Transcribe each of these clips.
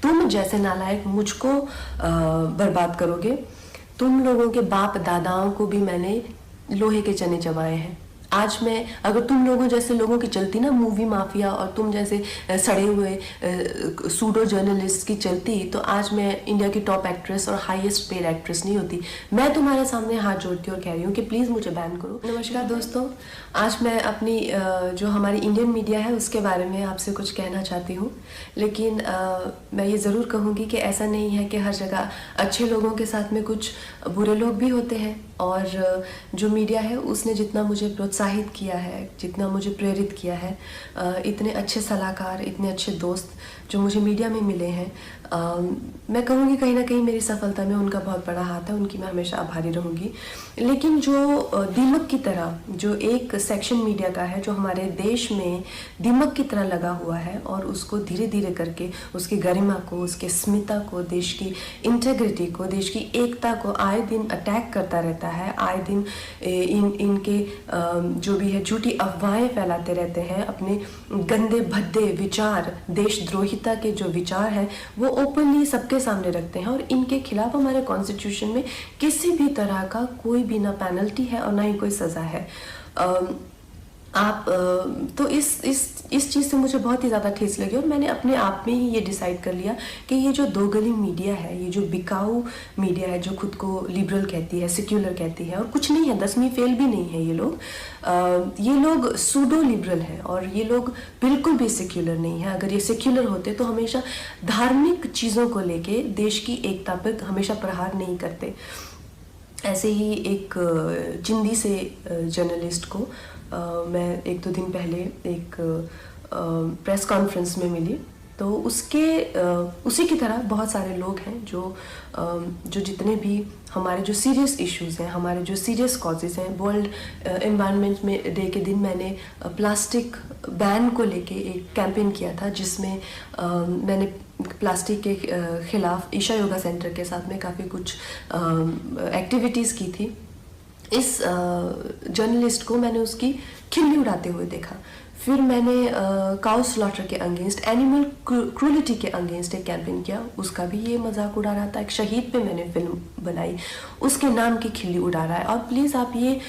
तुम जैसे नालायक मुझको बर्बाद करोगे। तुम लोगों के बाप दादाओं को भी मैंने लोहे के चने चबाए हैं। आज मैं अगर तुम लोगों जैसे लोगों की चलती ना मूवी माफिया, और तुम जैसे सड़े हुए सूडो जर्नलिस्ट की चलती, तो आज मैं इंडिया की टॉप एक्ट्रेस और हाईएस्ट पेड एक्ट्रेस नहीं होती। मैं तुम्हारे सामने हाथ जोड़ती हूँ और कह रही हूँ कि प्लीज़ मुझे बैन करो। नमस्कार दोस्तों, आज मैं अपनी जो हमारी इंडियन मीडिया है उसके बारे में आपसे कुछ कहना चाहती हूँ। लेकिन मैं ये ज़रूर कहूँगी कि ऐसा नहीं है कि हर जगह अच्छे लोगों के साथ में कुछ बुरे लोग भी होते हैं। और जो मीडिया है उसने जितना मुझे प्रोत्साहित किया है, जितना मुझे प्रेरित किया है, इतने अच्छे सलाहकार, इतने अच्छे दोस्त जो मुझे मीडिया में मिले हैं, मैं कहूँगी कहीं ना कहीं मेरी सफलता में उनका बहुत बड़ा हाथ है। उनकी मैं हमेशा आभारी रहूँगी। लेकिन जो दीमक की तरह जो एक सेक्शन मीडिया का है जो हमारे देश में दीमक की तरह लगा हुआ है, और उसको धीरे धीरे करके उसकी गरिमा को, उसके स्मिता को, देश की इंटेग्रिटी को, देश की एकता को आए दिन अटैक करता रहता है। आए दिन इनके जो भी है झूठी अफवाहें फैलाते रहते हैं। अपने गंदे भद्दे विचार, देशद्रोहिता के जो विचार हैं वो ओपनली सबके सामने रखते हैं। और इनके खिलाफ हमारे कॉन्स्टिट्यूशन में किसी भी तरह का कोई भी ना पेनल्टी है और ना ही कोई सज़ा है। आप तो इस चीज़ से मुझे बहुत ही ज़्यादा ठेस लगी, और मैंने अपने आप में ही ये डिसाइड कर लिया कि ये जो दो गली मीडिया है, ये जो बिकाऊ मीडिया है, जो खुद को लिबरल कहती है, सेक्युलर कहती है, और कुछ नहीं है, 10वीं फेल भी नहीं है ये लोग सूडो लिबरल हैं, और ये लोग बिल्कुल भी सेक्युलर नहीं है। अगर ये सेक्युलर होते तो हमेशा धार्मिक चीज़ों को लेके देश की एकता पर हमेशा प्रहार नहीं करते। ऐसे ही एक जिंदी से जर्नलिस्ट को मैं एक दो दिन पहले एक प्रेस कॉन्फ्रेंस में मिली, तो उसी की तरह बहुत सारे लोग हैं जो जितने भी हमारे जो सीरियस इश्यूज़ हैं, हमारे जो सीरियस कॉजेज़ हैं। वर्ल्ड एनवायरनमेंट में डे के दिन मैंने प्लास्टिक बैन को लेके एक कैंपेन किया था, जिसमें मैंने प्लास्टिक के ख़िलाफ़ ईशा योगा सेंटर के साथ में काफ़ी कुछ एक्टिविटीज़ की थी। इस जर्नलिस्ट को मैंने उसकी खिल्ली उड़ाते हुए देखा। फिर मैंने काउ स्लॉटर के अगेंस्ट, एनिमल क्रूलिटी के अगेंस्ट एक कैंपेन किया, उसका भी ये मजाक उड़ा रहा था। एक शहीद पे मैंने फिल्म बनाई, उसके नाम की खिल्ली उड़ा रहा है। और प्लीज़ आप ये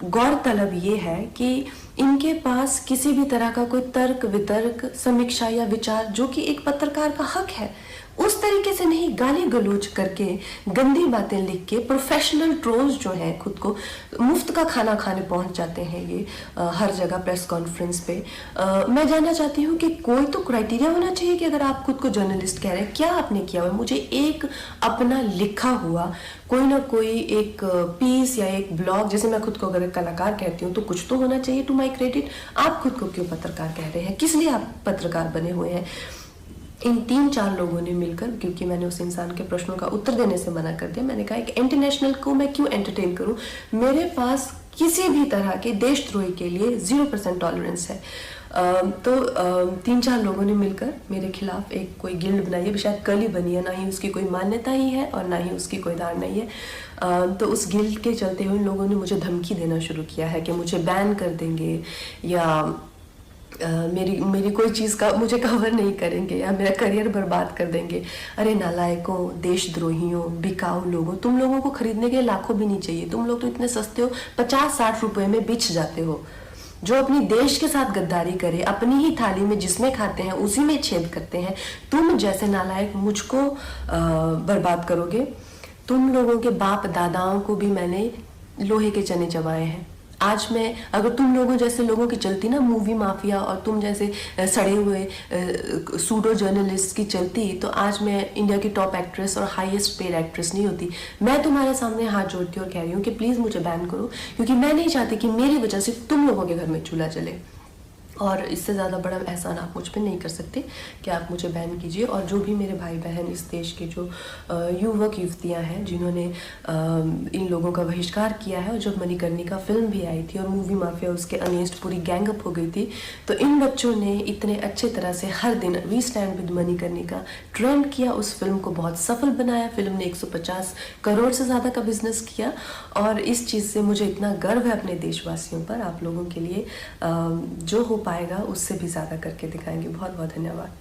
गौरतलब ये है कि इनके पास किसी भी तरह का कोई तर्क वितर्क, समीक्षा या विचार, जो कि एक पत्रकार का हक है, उस तरीके से नहीं गाली गलौज करके, गंदी बातें लिख के, प्रोफेशनल ट्रोल्स जो हैं खुद को मुफ्त का खाना खाने पहुंच जाते हैं ये हर जगह प्रेस कॉन्फ्रेंस पे। मैं जानना चाहती हूँ कि कोई तो क्राइटेरिया होना चाहिए कि अगर आप खुद को जर्नलिस्ट कह रहे हैं, क्या आपने किया हुआ है? मुझे एक अपना लिखा हुआ कोई ना कोई एक पीस या एक ब्लॉग, जैसे मैं खुद को अगर कलाकार कहती हूँ तो कुछ तो होना चाहिए टू माई क्रेडिट। आप खुद को क्यों पत्रकार कह रहे हैं? किस लिए आप पत्रकार बने हुए हैं? इन 3-4 लोगों ने मिलकर, क्योंकि मैंने उस इंसान के प्रश्नों का उत्तर देने से मना कर दिया, मैंने कहा एक इंटरनेशनल को मैं क्यों एंटरटेन करूं? मेरे पास किसी भी तरह के देशद्रोही के लिए 0% टॉलरेंस है। तो 3-4 लोगों ने मिलकर मेरे खिलाफ एक कोई गिल्ड बनाई है, शायद कल ही बनी है, ना ही उसकी कोई मान्यता ही है और ना ही उसकी कोई धार नहीं है। तो उस गिल्ड के चलते हुए लोगों ने मुझे धमकी देना शुरू किया है कि मुझे बैन कर देंगे, या मेरी कोई चीज़ का मुझे कवर नहीं करेंगे, या मेरा करियर बर्बाद कर देंगे। अरे नालायकों, देशद्रोहियों, बिकाऊ लोगों, तुम लोगों को खरीदने के लाखों भी नहीं चाहिए। तुम लोग तो इतने सस्ते हो, 50-60 रुपए में बिछ जाते हो। जो अपनी देश के साथ गद्दारी करे, अपनी ही थाली में जिसमें खाते हैं उसी में छेद करते हैं। तुम जैसे नालायक मुझको बर्बाद करोगे। तुम लोगों के बाप दादाओं को भी मैंने लोहे के चने चबाए हैं। आज मैं अगर तुम लोगों जैसे लोगों की चलती ना मूवी माफिया, और तुम जैसे सड़े हुए सूडो जर्नलिस्ट की चलती, तो आज मैं इंडिया की टॉप एक्ट्रेस और हाईएस्ट पेड एक्ट्रेस नहीं होती। मैं तुम्हारे सामने हाथ जोड़ती हूँ और कह रही हूँ कि प्लीज़ मुझे बैन करो, क्योंकि मैं नहीं चाहती कि मेरी वजह से तुम लोगों के घर में चूल्हा जले। और इससे ज़्यादा बड़ा एहसान आप मुझ पे नहीं कर सकते कि आप मुझे बैन कीजिए। और जो भी मेरे भाई बहन इस देश के जो युवक युवतियाँ हैं जिन्होंने इन लोगों का बहिष्कार किया है, और जब मणिकर्णिका फिल्म भी आई थी और मूवी माफिया उसके अगेंस्ट पूरी गैंगअप हो गई थी, तो इन बच्चों ने इतने अच्छे तरह से हर दिन we stand with Manikarnika trend किया, उस फिल्म को बहुत सफल बनाया। फिल्म ने 150 करोड़ से ज़्यादा का बिजनेस किया, और इस चीज़ से मुझे इतना गर्व है अपने देशवासियों पर। आप लोगों के लिए जो हो पाएगा उससे भी ज़्यादा करके दिखाएंगे। बहुत बहुत धन्यवाद।